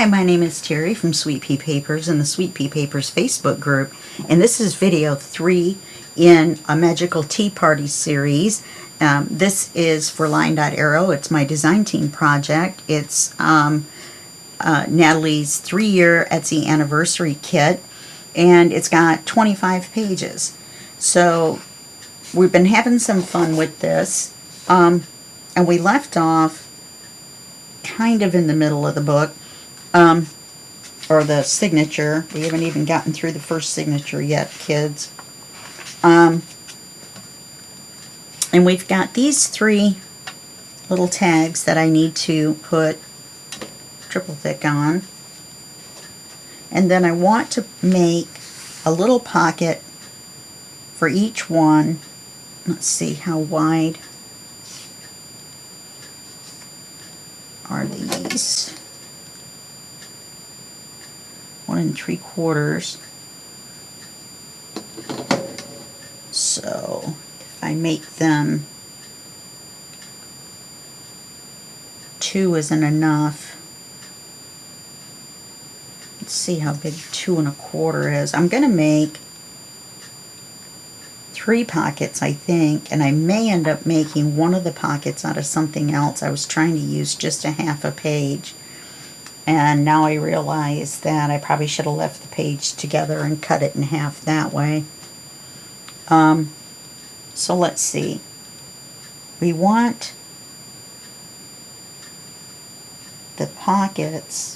Hi, my name is Terry from Sweet Pea Papers in the Sweet Pea Papers Facebook group, and this is video 3 in a Magical Tea Party series. This is for LineDotArrow. It's my design team project. It's Nathalie's 3-year Etsy anniversary kit, and it's got 25 pages. So we've been having some fun with this, and we left off kind of in the middle of the book. Or the signature. We haven't even gotten through the first signature yet, kids. And we've got these 3 little tags that I need to put triple thick on. And then I want to make a little pocket for each one. Let's see, how wide are these? 1 3/4. So if I make them 2 isn't enough. Let's see how big 2 1/4 is. I'm going to make 3 pockets, I think, and I may end up making one of the pockets out of something else. I was trying to use just a half a page. And now I realize that I probably should have left the page together and cut it in half that way. So let's see. We want the pockets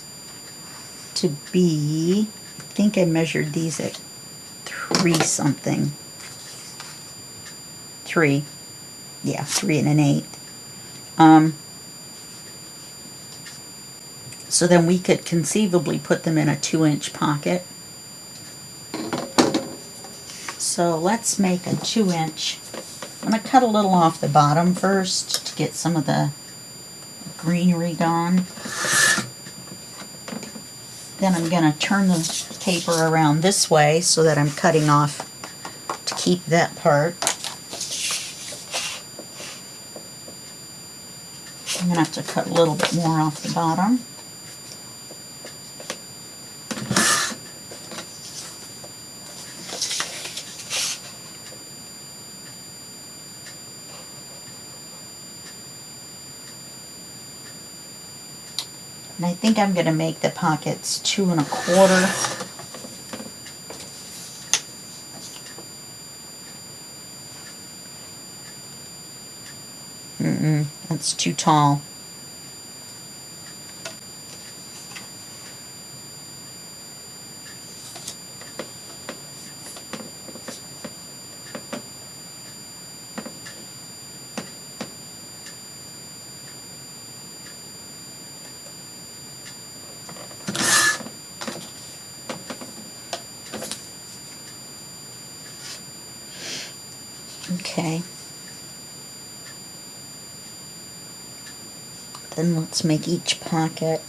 to be, I think I measured these at 3 something. 3. Yeah, 3 1/8. So then we could conceivably put them in a 2-inch pocket. So let's make a 2-inch. I'm going to cut a little off the bottom first to get some of the greenery gone. Then I'm going to turn the paper around this way so that I'm cutting off to keep that part. I'm going to have to cut a little bit more off the bottom. And I think I'm going to make the pockets 2 1/4. That's too tall. Okay. Then let's make each pocket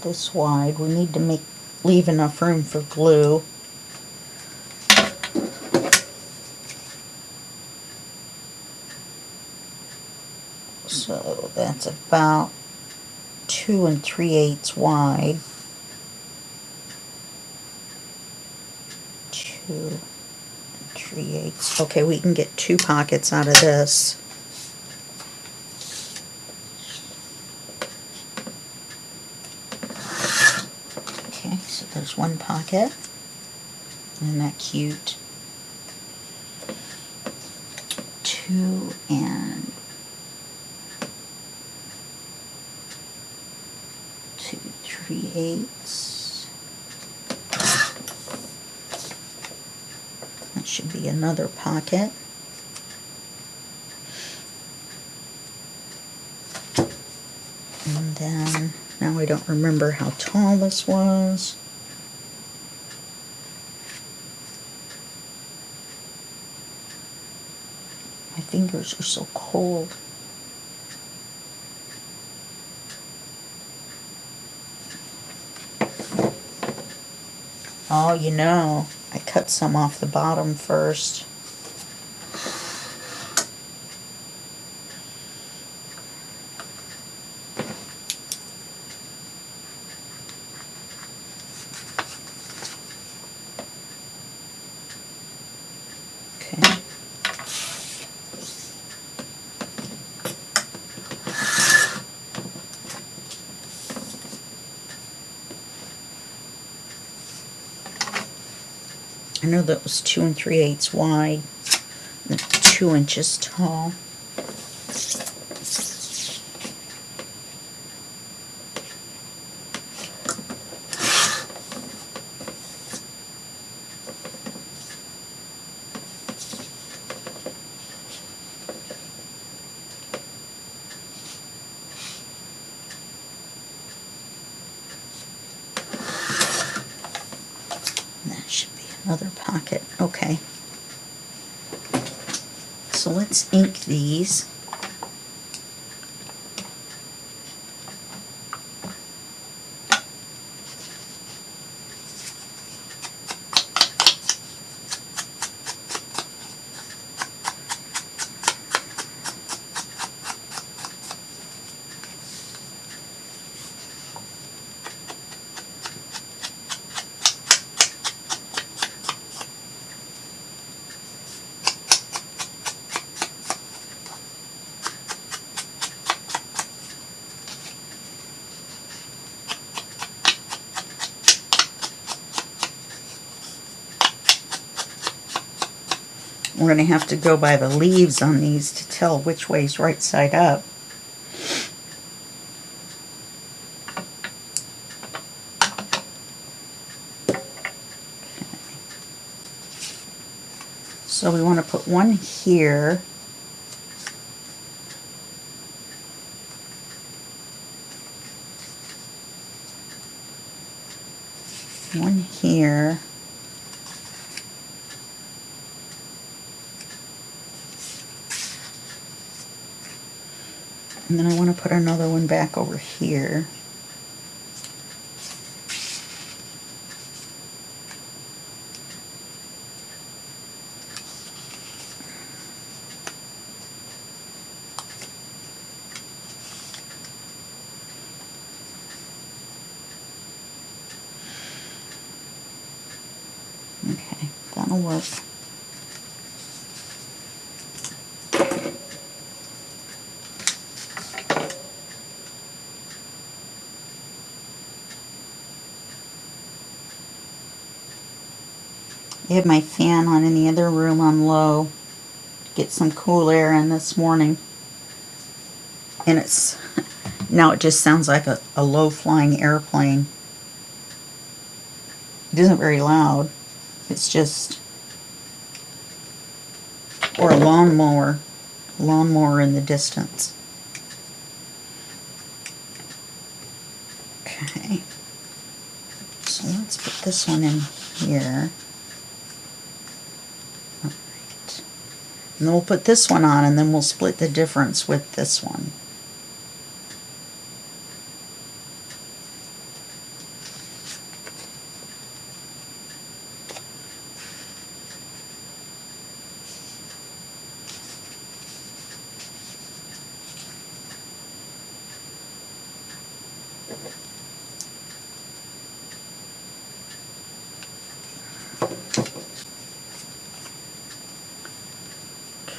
this wide. We need to leave enough room for glue. So that's about 2 3/8 wide. 2 3/8. Okay, we can get 2 pockets out of this. Okay, so there's 1 pocket. Isn't that cute? 2 3/8. That should be another pocket. And then, now I don't remember how tall this was. My fingers are so cold. Oh, you know, I cut some off the bottom first. Okay. I know that was 2 3/8 wide, and 2 inches tall. That should be another pocket. Okay. So let's ink these. We're going to have to go by the leaves on these to tell which way's right side up. So we want to put one here. One here. And then I want to put another one back over here. Okay, that'll work. I had my fan on in the other room on low to get some cool air in this morning. And it's, now it just sounds like a low-flying airplane. It isn't very loud. It's just, or a lawnmower in the distance. Okay, so let's put this one in here. Alright, and then we'll put this one on, and then we'll split the difference with this one.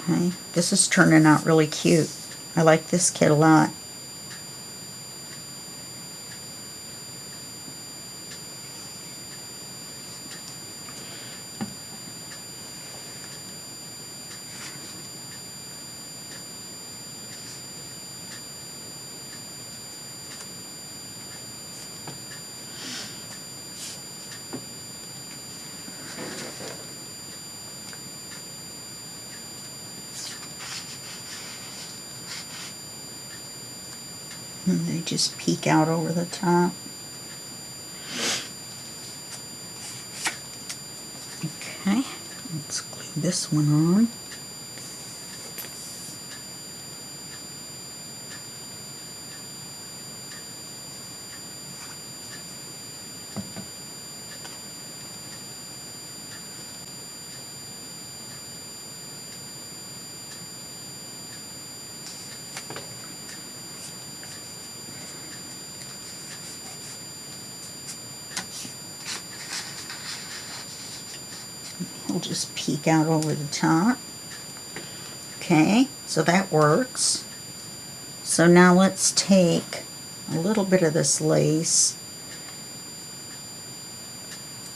Okay, this is turning out really cute. I like this kit a lot. And they just peek out over the top. Okay, let's glue this one on. We'll just peek out over the top. Okay, so that works. So now let's take a little bit of this lace,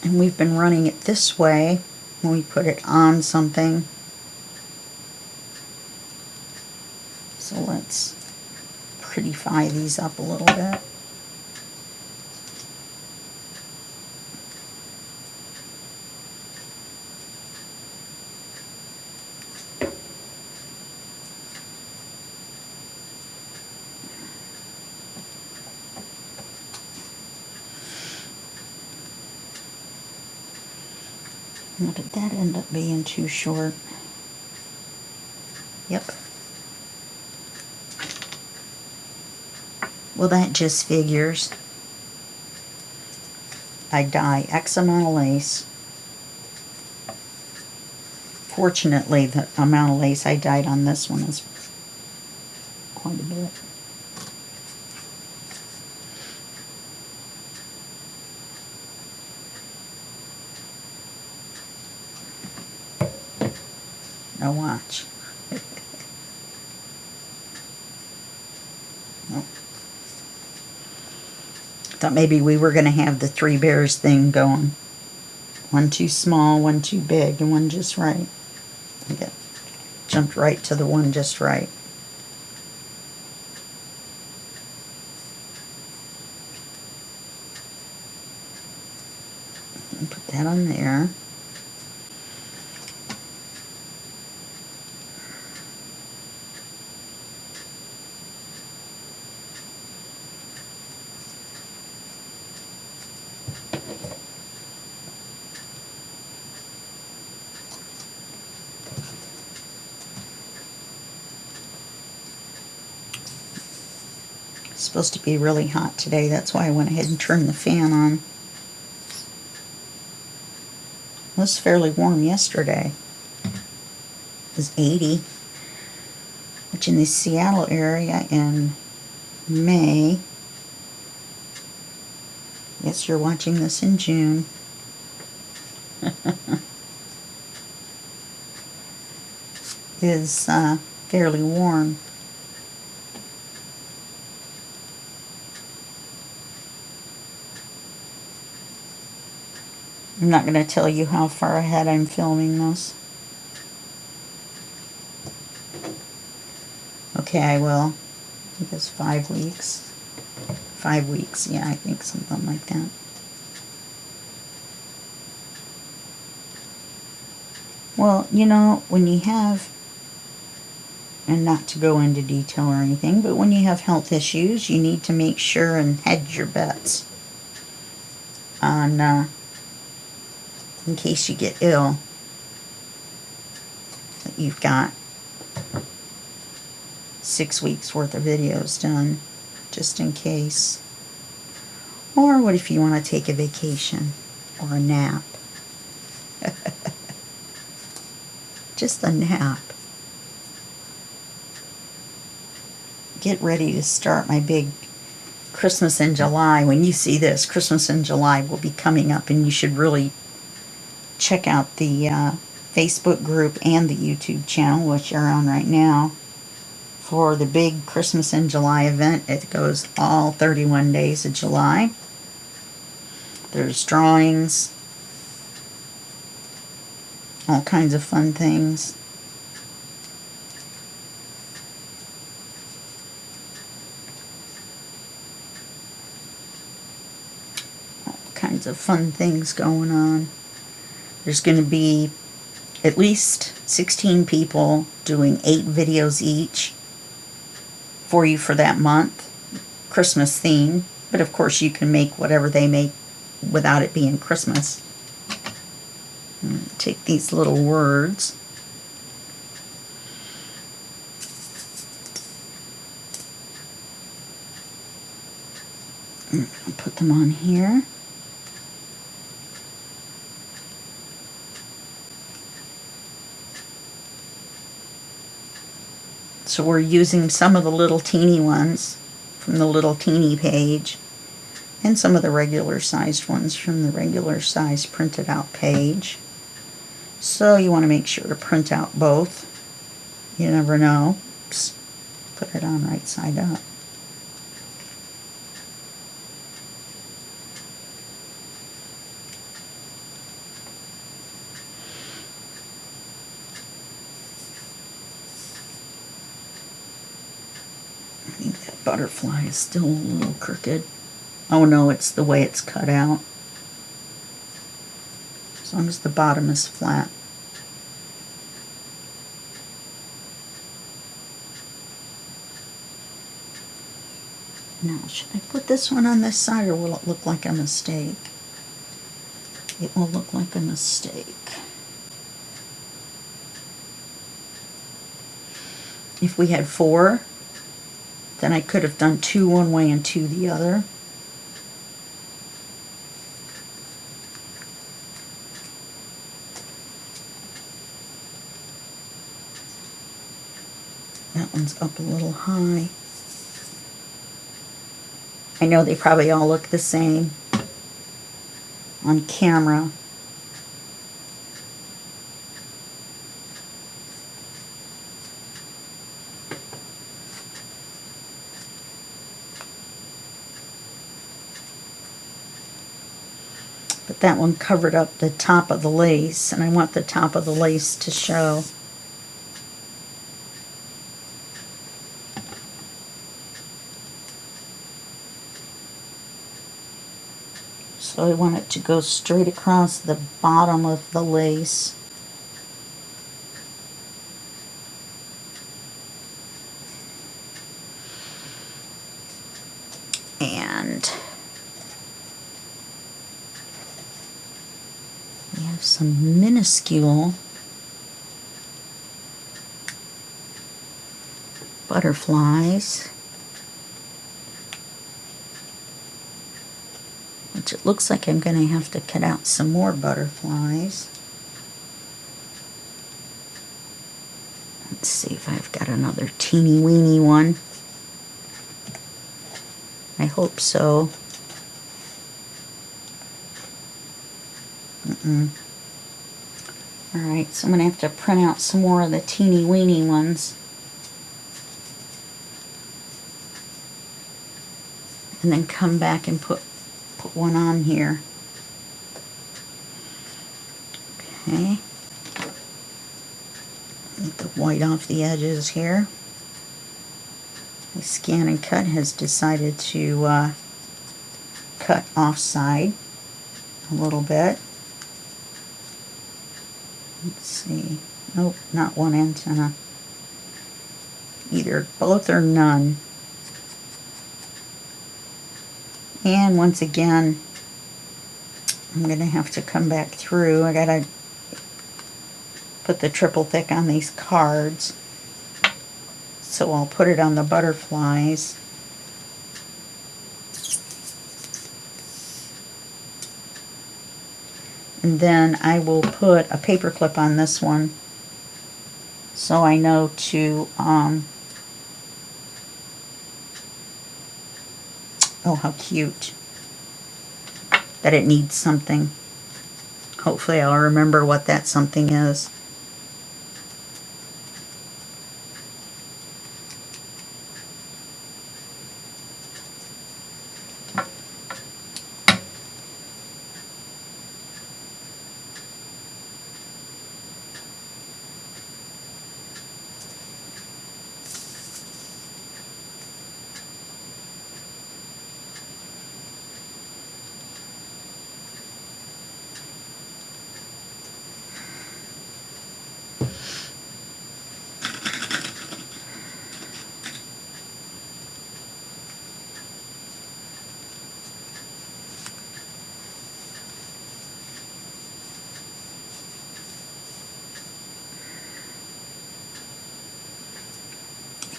and we've been running it this way when we put it on something. So let's prettify these up a little bit. What did that end up being too short? Yep. Well, that just figures. I dye X amount of lace. Fortunately, the amount of lace I dyed on this one is quite a bit. Now watch. Nope. Thought maybe we were going to have the three bears thing going. One too small, one too big, and one just right. Okay. Jumped right to the one just right. And put that on there. It's supposed to be really hot today, that's why I went ahead and turned the fan on. It was fairly warm yesterday. It was 80, which in the Seattle area in May, yes, you're watching this in June, is fairly warm. I'm not going to tell you how far ahead I'm filming this. Okay, I will. I think it's 5 weeks. 5 weeks, yeah, I think something like that. Well, you know, when you have, and not to go into detail or anything, but when you have health issues, you need to make sure and hedge your bets on, in case you get ill, that you've got 6 weeks worth of videos done, just in case. Or what if you want to take a vacation or a nap? Just a nap. Get ready to start my big Christmas in July. When you see this, Christmas in July will be coming up, and you should really check out the Facebook group and the YouTube channel, which you're on right now, for the big Christmas in July event. It goes all 31 days of July. There's drawings, all kinds of fun things. All kinds of fun things going on. There's going to be at least 16 people doing 8 videos each for you for that month, Christmas theme. But of course you can make whatever they make without it being Christmas. Take these little words. Put them on here. So we're using some of the little teeny ones from the little teeny page, and some of the regular sized ones from the regular size printed out page. So you want to make sure to print out both. You never know. Oops. Put it on right side up. I think that butterfly is still a little crooked. Oh no, it's the way it's cut out. As long as the bottom is flat. Now, should I put this one on this side, or will it look like a mistake? It will look like a mistake. If we had 4, then I could have done 2 one way and 2 the other. That one's up a little high. I know they probably all look the same on camera. But that one covered up the top of the lace, and I want the top of the lace to show. So I want it to go straight across the bottom of the lace. And we have some minuscule butterflies, which it looks like I'm going to have to cut out some more butterflies. Let's see if I've got another teeny weeny one. I hope so. Alright, so I'm going to have to print out some more of the teeny weeny ones. And then come back and put one on here. Okay. Get the white off the edges here. My Scan and Cut has decided to cut offside a little bit. Let's see. Nope, not one antenna. Either both or none. And once again, I'm going to have to come back through. I got to put the triple thick on these cards. So I'll put it on the butterflies. And then I will put a paper clip on this one so I know to, oh, how cute, that it needs something. Hopefully I'll remember what that something is.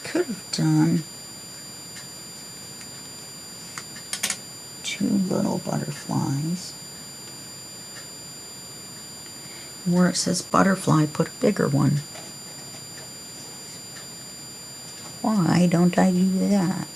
Could have done 2 little butterflies. Where it says butterfly, put a bigger one. Why don't I do that?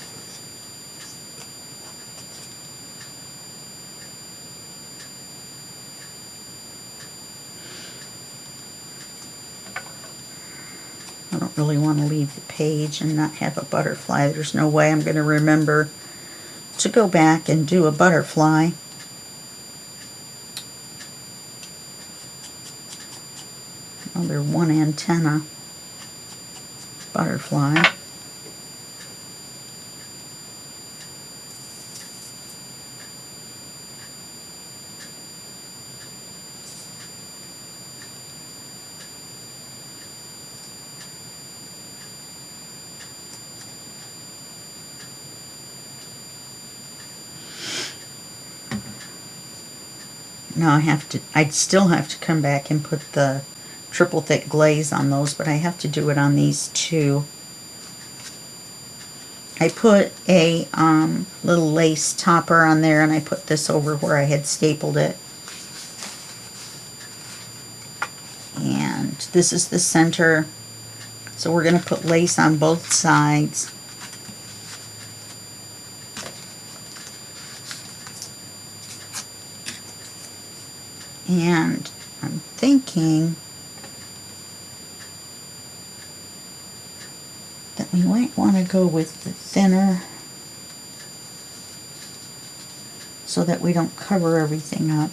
don't really want to leave the page and not have a butterfly. There's no way I'm going to remember to go back and do a butterfly. Another one antenna butterfly. Now I'd still have to come back and put the triple thick glaze on those, but I have to do it on these two. I put a little lace topper on there, and I put this over where I had stapled it. And this is the center, so we're going to put lace on both sides. And I'm thinking that we might want to go with the thinner so that we don't cover everything up.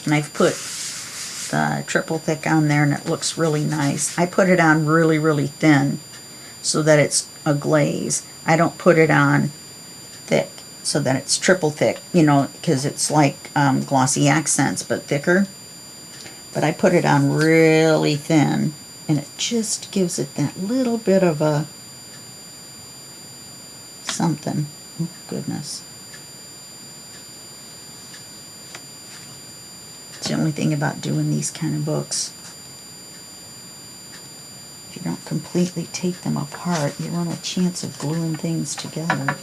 And I've put the triple thick on there, and it looks really nice. I put it on really, really thin so that it's a glaze. I don't put it on thick so that it's triple thick, you know, because it's like glossy accents, but thicker. But I put it on really thin, and it just gives it that little bit of a something. Oh, goodness. It's the only thing about doing these kind of books. If you don't completely take them apart, you run a chance of gluing things together.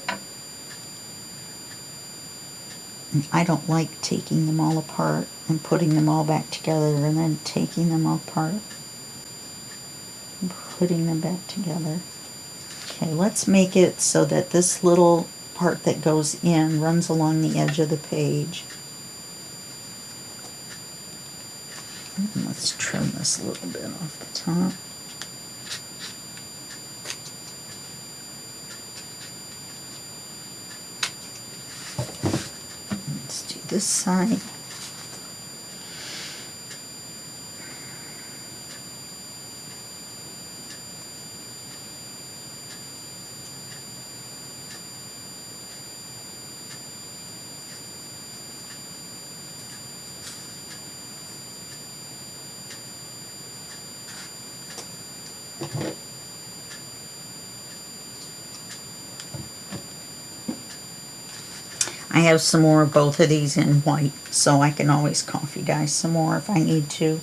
And I don't like taking them all apart and putting them all back together and then taking them apart and putting them back together. Okay, let's make it so that this little part that goes in runs along the edge of the page. And let's trim this a little bit off the top. Let's do this side. I have some more of both of these in white, so I can always coffee dye some more if I need to.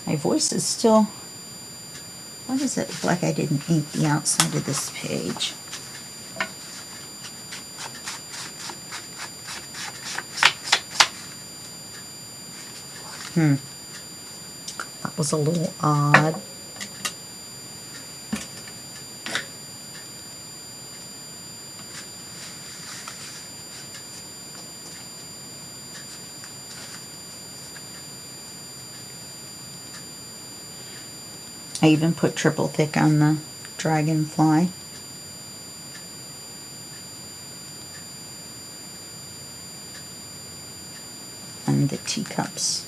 My voice is still... Why does it look like I didn't ink the outside of this page? That was a little odd. I even put triple thick on the dragonfly. And the teacups.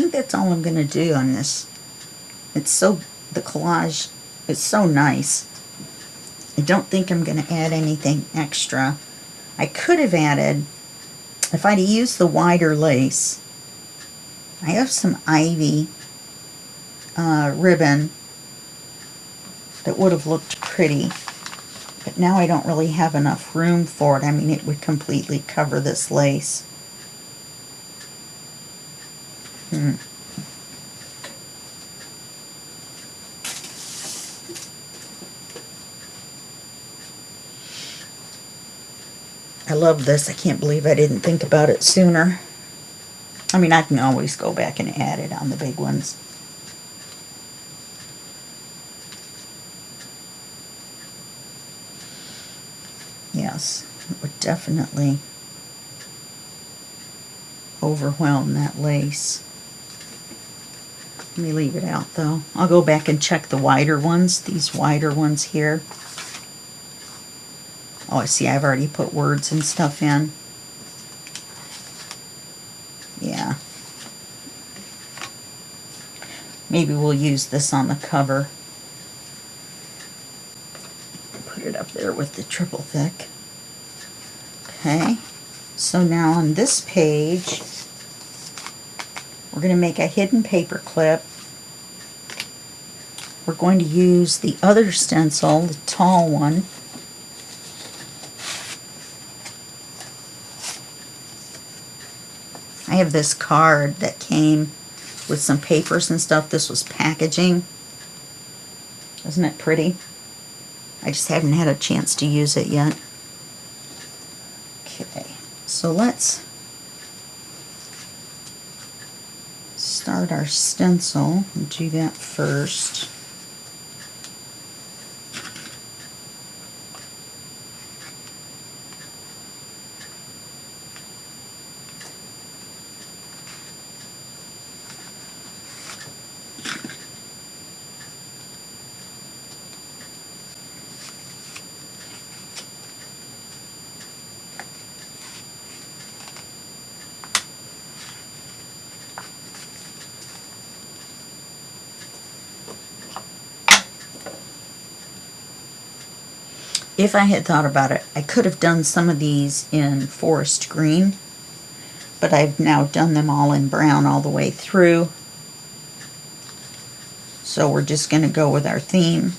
think that's all I'm going to do on this. The collage is so nice. I don't think I'm going to add anything extra. I could have added, if I'd used the wider lace, I have some ivy ribbon that would have looked pretty, but now I don't really have enough room for it. I mean, it would completely cover this lace. I love this. I can't believe I didn't think about it sooner. I mean, I can always go back and add it on the big ones. Yes, it would definitely overwhelm that lace. Let me leave it out though. I'll go back and check the wider ones, these wider ones here. Oh, I see, I've already put words and stuff in. Yeah. Maybe we'll use this on the cover. Put it up there with the triple thick. Okay, so now on this page, we're going to make a hidden paper clip. We're going to use the other stencil, the tall one. I have this card that came with some papers and stuff. This was packaging. Isn't it pretty? I just haven't had a chance to use it yet. Okay, so let's start our stencil and do that first. If I had thought about it, I could have done some of these in forest green, but I've now done them all in brown all the way through. So we're just going to go with our theme.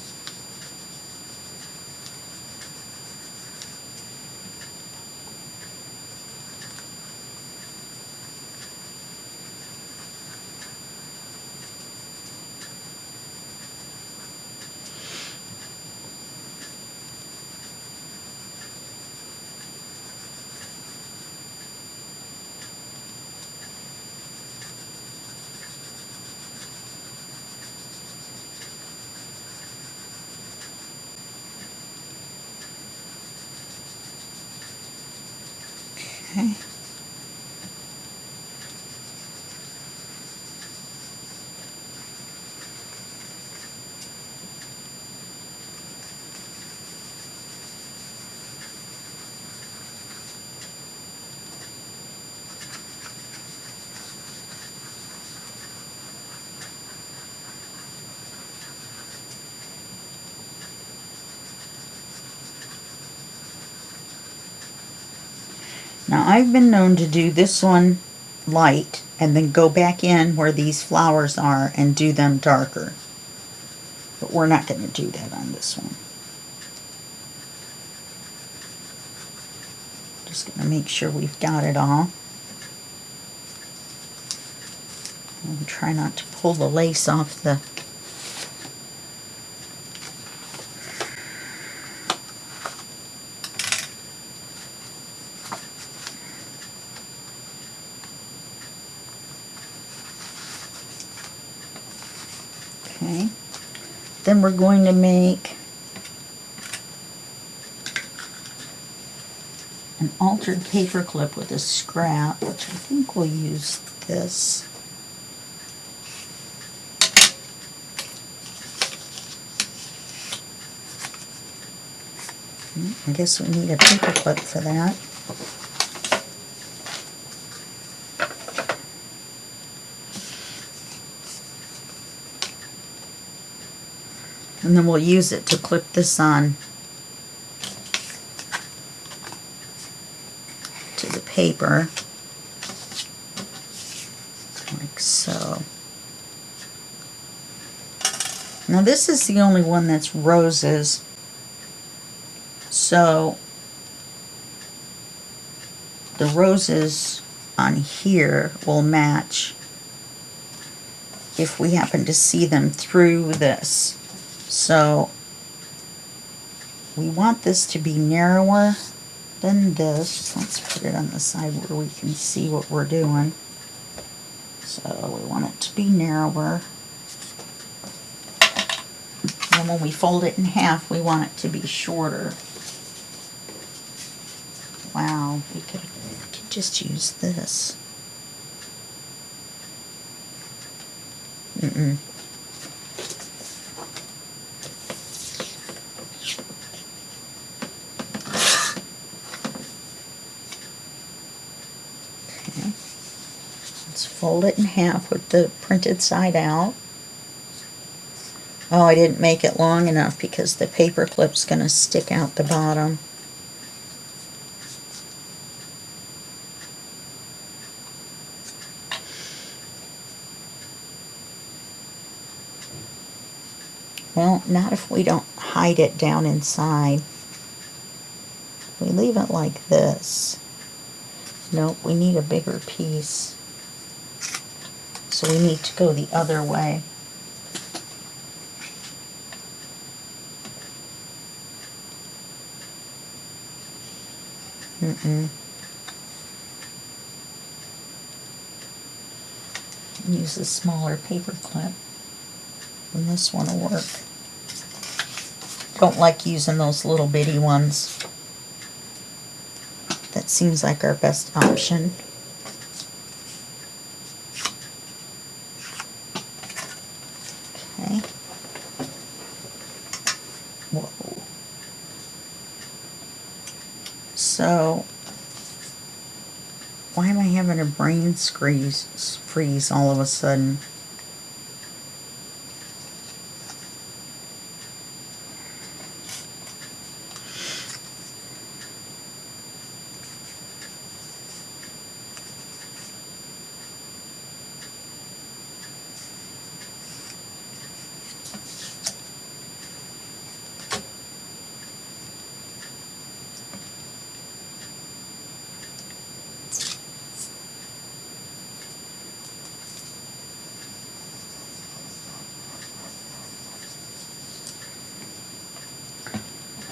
Okay. Now I've been known to do this one light and then go back in where these flowers are and do them darker. But we're not going to do that on this one. Just going to make sure we've got it all. And try not to pull the lace off the Okay, then we're going to make an altered paper clip with a scrap, which I think we'll use this. I guess we need a paper clip for that. And then we'll use it to clip this on to the paper, like so. Now this is the only one that's roses, so the roses on here will match if we happen to see them through this. So we want this to be narrower than this. Let's put it on the side where we can see what we're doing. So we want it to be narrower. And when we fold it in half, we want it to be shorter. Wow, we could just use this. Okay. Let's fold it in half with the printed side out. Oh, I didn't make it long enough because the paper clip's going to stick out the bottom. Well, not if we don't hide it down inside. We leave it like this. Nope, we need a bigger piece. So we need to go the other way. Use a smaller paper clip. And this one will work. Don't like using those little bitty ones. That seems like our best option. Okay. Whoa. So, why am I having a brain freeze all of a sudden?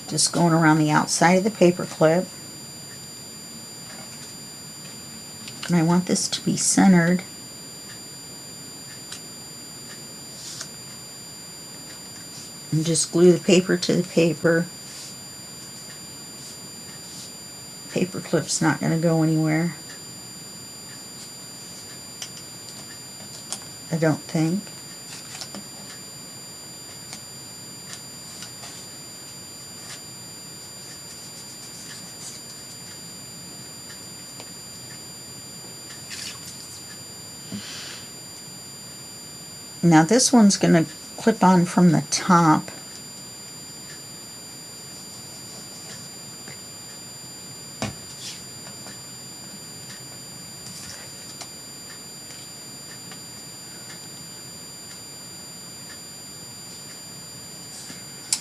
Just going around the outside of the paper clip. And I want this to be centered. And just glue the paper to the paper. Paper clip's not going to go anywhere. I don't think. Now this one's going to clip on from the top.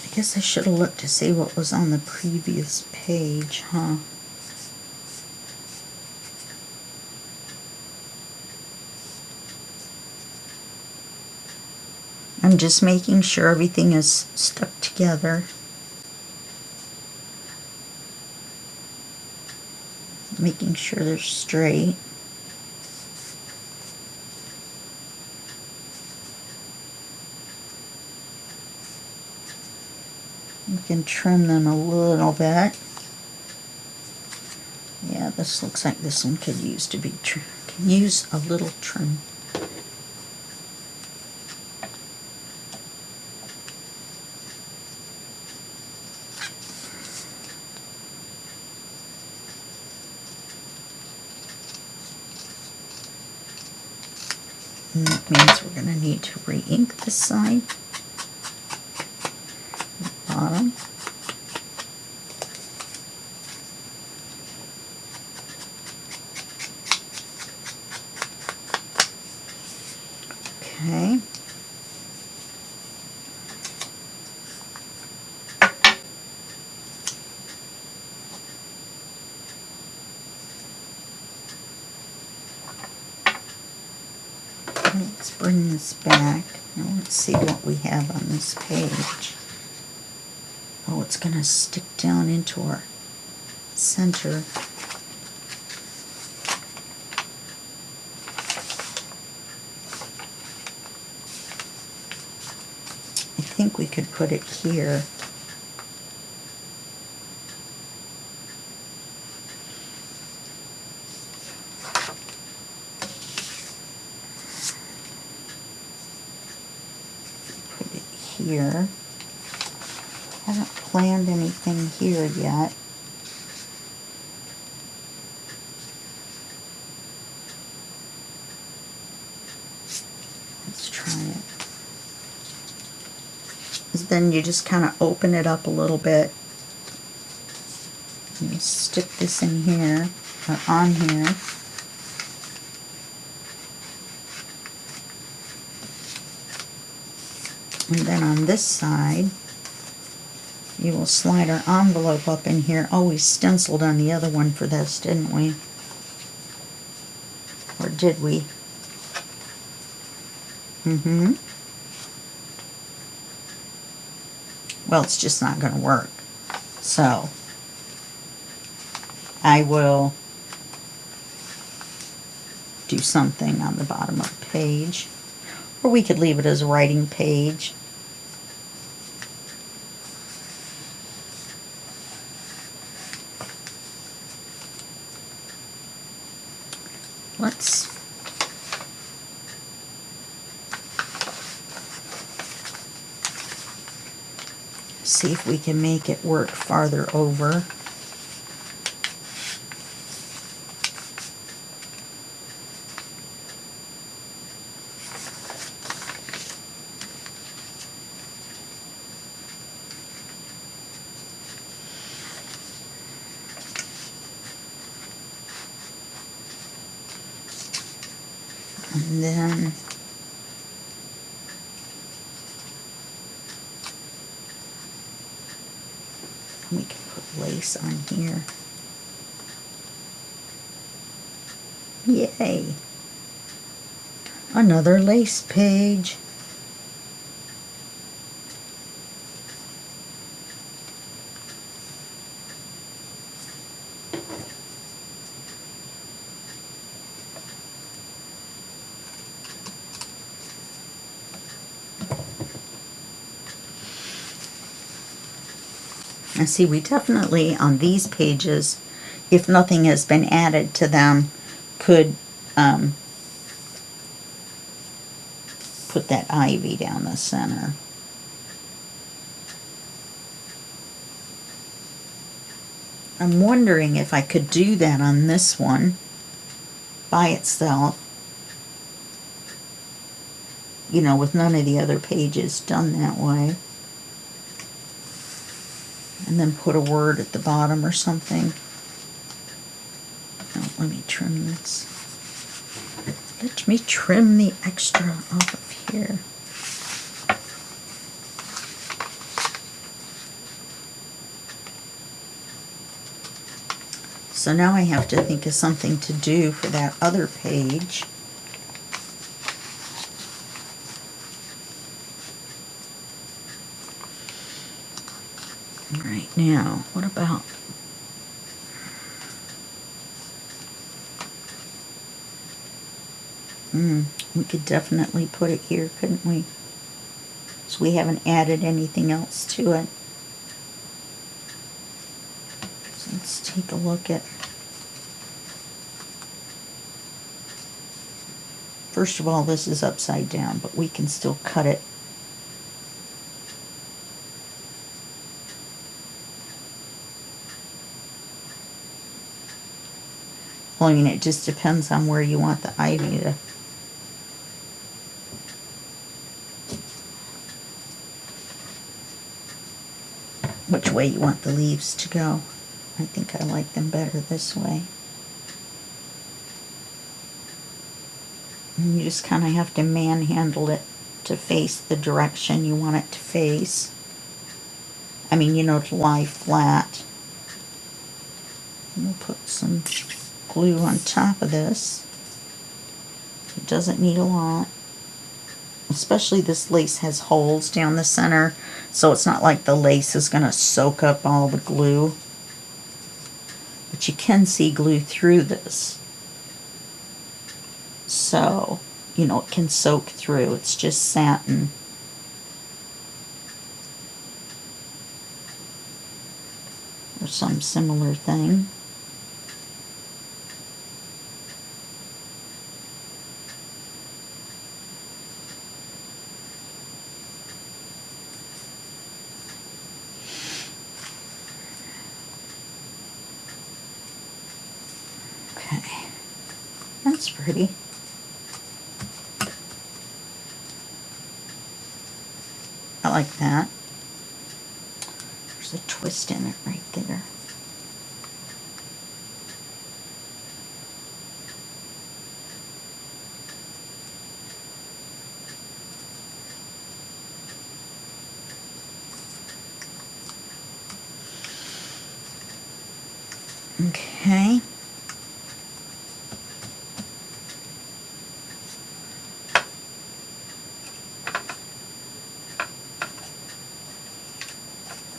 I guess I should have looked to see what was on the previous page, huh? I'm just making sure everything is stuck together. Making sure they're straight. You can trim them a little bit. Yeah, this looks like this one could use a little trim. And that means we're going to need to re-ink this side. bottom. Okay. Let's bring this back. Now let's see what we have on this page. Oh, it's going to stick down into our center. I think we could put it here. Put it here. Haven't planned anything here yet. Let's try it. Then you just kind of open it up a little bit. And you stick this in here, or on here. And then on this side, you will slide our envelope up in here. Oh, we stenciled on the other one for this, didn't we? Or did we? Mm-hmm. Well, it's just not going to work. So, I will do something on the bottom of the page. Or we could leave it as a writing page. Let's see if we can make it work farther over. And then we can put lace on here. Yay! Another lace page. I see we definitely, on these pages, if nothing has been added to them, could put that ivy down the center. I'm wondering if I could do that on this one by itself, you know, with none of the other pages done that way. And then put a word at the bottom or something. Oh, let me trim this. Let me trim the extra off of here. So now I have to think of something to do for that other page. Right now, what about we could definitely put it here, couldn't we? So we haven't added anything else to it. So let's take a look at, first of all, this is upside down, but we can still cut it. Well, I mean, it just depends on where you want the ivy to. which way you want the leaves to go. I think I like them better this way. And you just kind of have to manhandle it to face the direction you want it to face. I mean, you know, to lie flat. And we'll put some glue on top of this. It doesn't need a lot. Especially this lace has holes down the center, so it's not like the lace is going to soak up all the glue. But you can see glue through this. So, you know, it can soak through. It's just satin. Or some similar thing. Okay, that's pretty. I like that. There's a twist in it right there. Okay.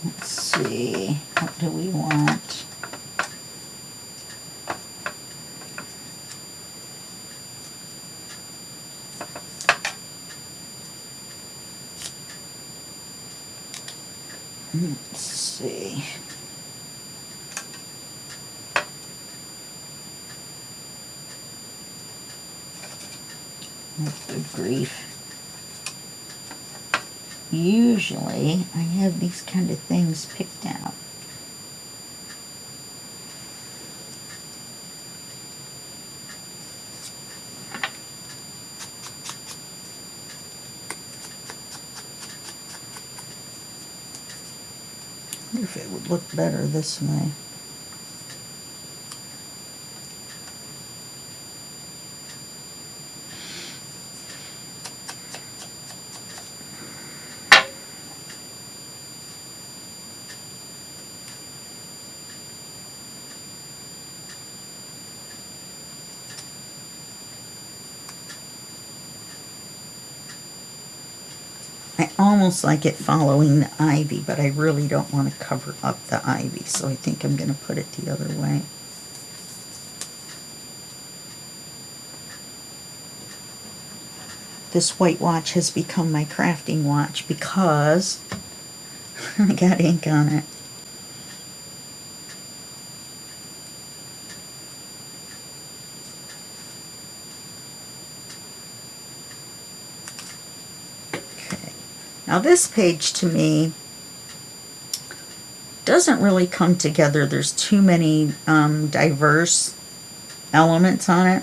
Let's see, what do we want? Let's see. Oh, good grief. Usually, I have these kind of things picked out. I wonder if it would look better this way. I almost like it following the ivy, but I really don't want to cover up the ivy, so I think I'm going to put it the other way. This white watch has become my crafting watch because I got ink on it. Now this page to me doesn't really come together. There's too many diverse elements on it.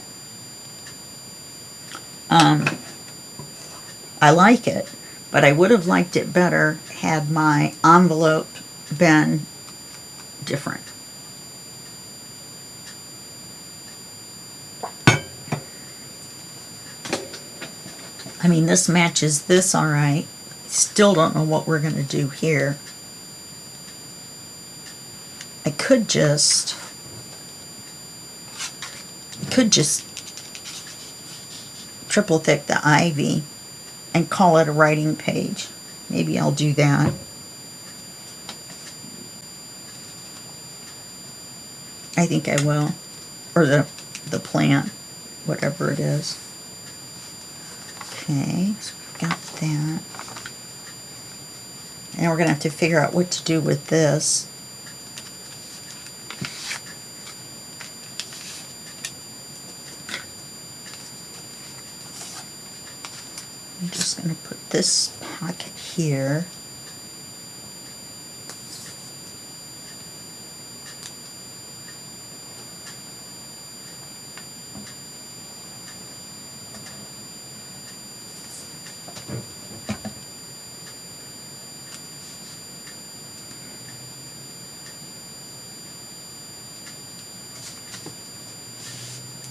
I like it, but I would have liked it better had my envelope been different. I mean, this matches this all right. Still don't know what we're going to do here. I could just triple thick the ivy and call it a writing page. Maybe I'll do that. I think I will. Or the plant, whatever it is. Okay, so we've got that. And we're going to have to figure out what to do with this. I'm just going to put this pocket here.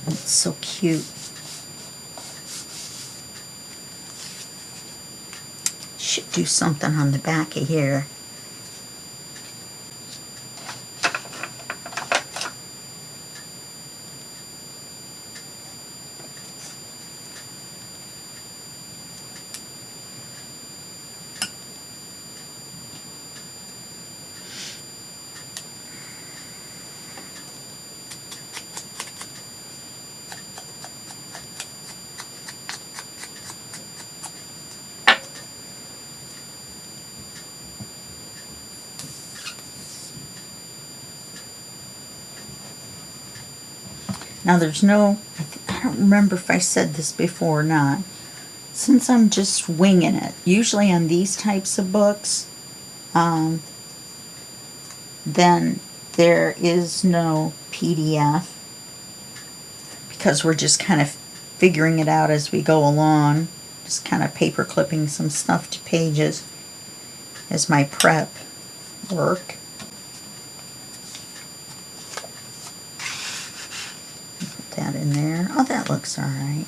It's so cute. Should do something on the back of here. Now there's no, I don't remember if I said this before or not. Since I'm just winging it, usually on these types of books, then there is no PDF because we're just kind of figuring it out as we go along. Just kind of paper clipping some stuff to pages as my prep work. Put that in there. Oh, that looks alright.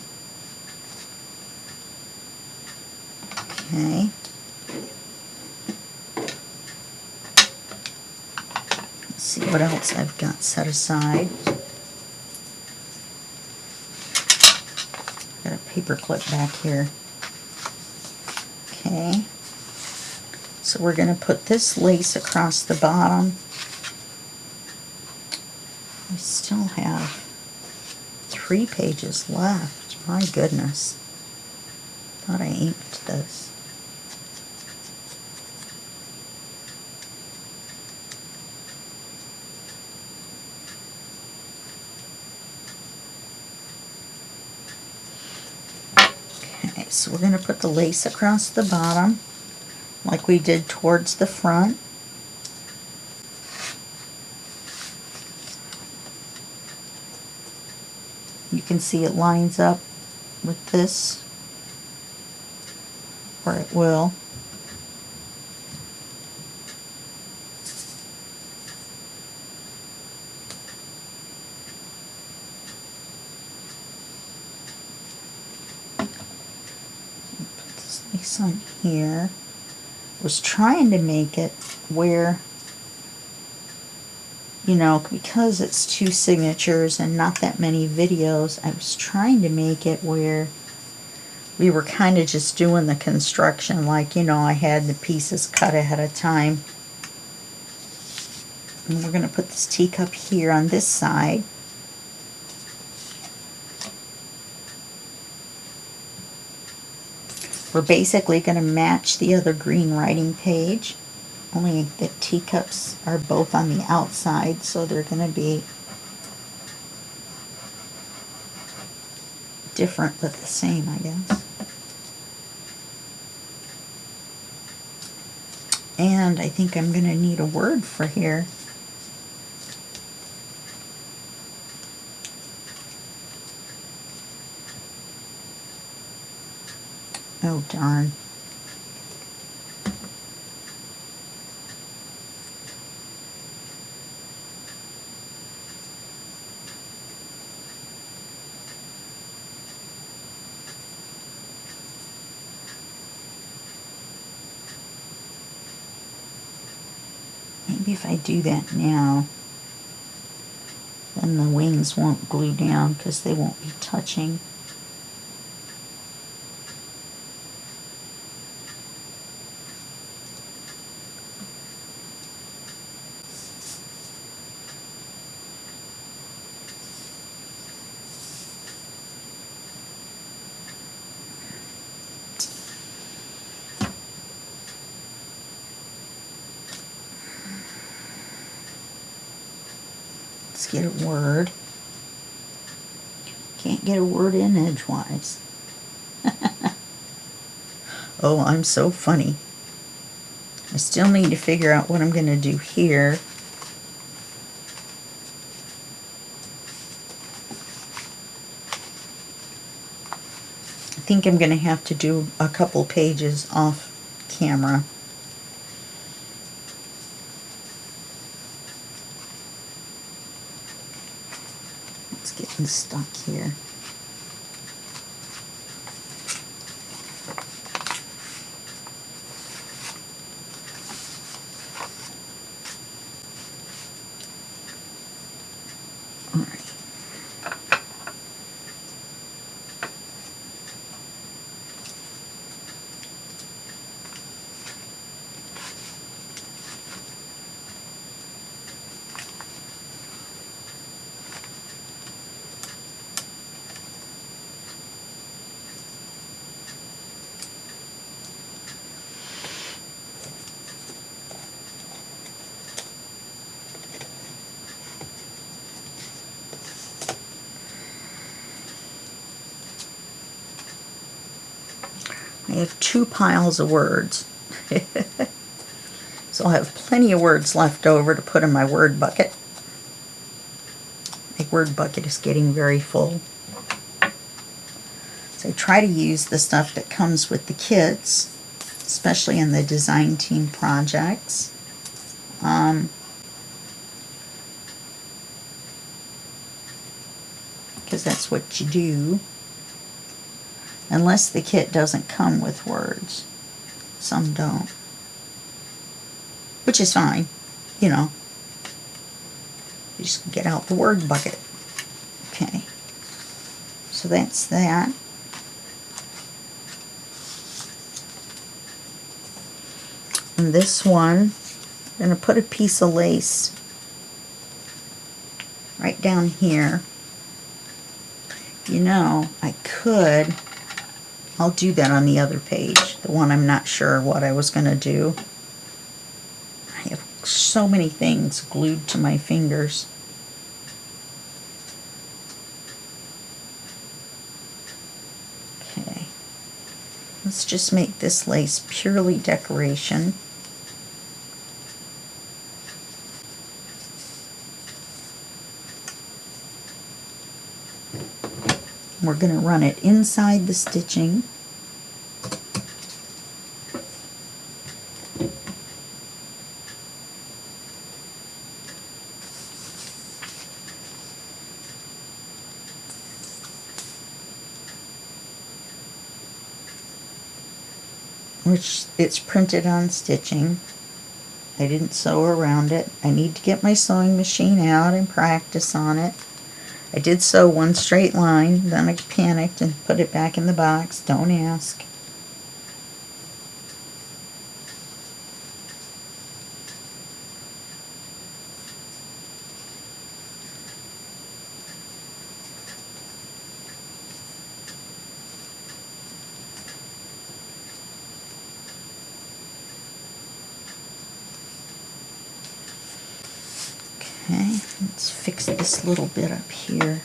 Okay. Let's see what else I've got set aside. Got a paper clip back here. Okay. So we're going to put this lace across the bottom. I still have 3 pages left. My goodness. Thought I inked this. Okay, so we're going to put the lace across the bottom like we did towards the front. You can see it lines up with this, or it will. Put this lace on here. Was trying to make it where, you know, because it's 2 signatures and not that many videos, I was trying to make it where we were kind of just doing the construction, like, you know, I had the pieces cut ahead of time. And we're going to put this teacup here on this side. We're basically going to match the other green writing page, only the teacups are both on the outside, so they're going to be different but the same, I guess. And I think I'm going to need a word for here. Oh, darn. Maybe if I do that now, then the wings won't glue down because they won't be touching. Let's get a word. Can't get a word in edgewise. Oh, I'm so funny. I still need to figure out what I'm going to do here. I think I'm going to have to do a couple pages off camera. Let's get getting stuck here. All right. I have 2 piles of words. So I'll have plenty of words left over to put in my word bucket. My word bucket is getting very full. So I try to use the stuff that comes with the kits, especially in the design team projects. Because that's what you do. Unless the kit doesn't come with words. Some don't. Which is fine, you know. You just get out the word bucket. Okay. So that's that. And this one, I'm going to put a piece of lace right down here. You know, I could, I'll do that on the other page, the one I'm not sure what I was going to do. I have so many things glued to my fingers. Okay, let's just make this lace purely decoration. We're going to run it inside the stitching. Which it's printed on stitching. I didn't sew around it. I need to get my sewing machine out and practice on it. I did sew one straight line, then I panicked and put it back in the box. Don't ask. Okay, let's fix this little bit up here.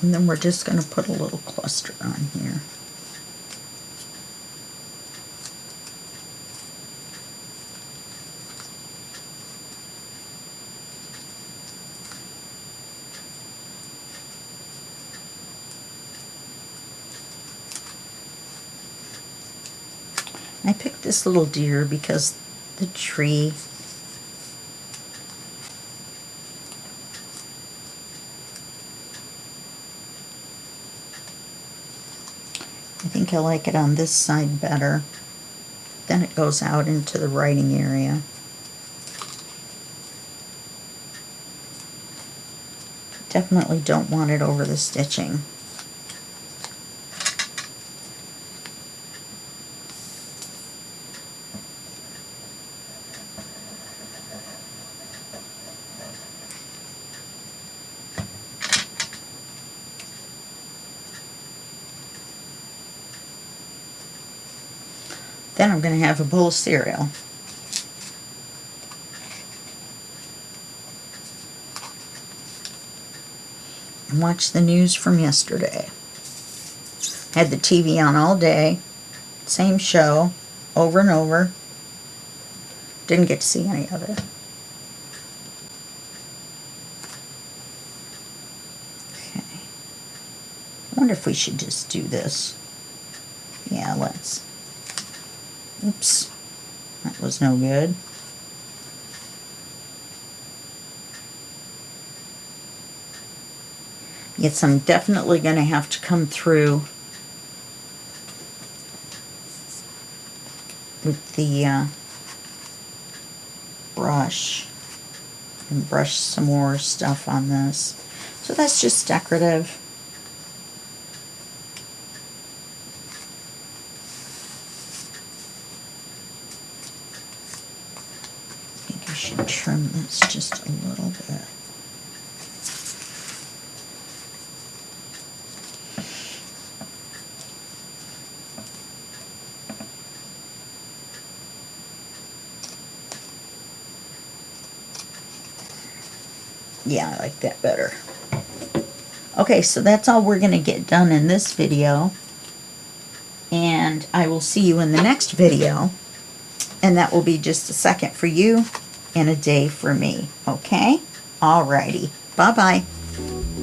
And then we're just going to put a little cluster on here. I picked this little deer because the tree. I think I like it on this side better. Then it goes out into the writing area. Definitely don't want it over the stitching. Then I'm going to have a bowl of cereal. and watch the news from yesterday. Had the TV on all day, same show, over and over. Didn't get to see any of it. Okay. I wonder if we should just do this. Yeah, let's. Oops. That was no good. Yes, I'm definitely going to have to come through with the brush and brush some more stuff on this. So that's just decorative. I think I should trim this just a little bit. Yeah, I like that better. Okay, so that's all we're going to get done in this video. And I will see you in the next video. And that will be just a second for you and a day for me. Okay? Alrighty. Bye-bye.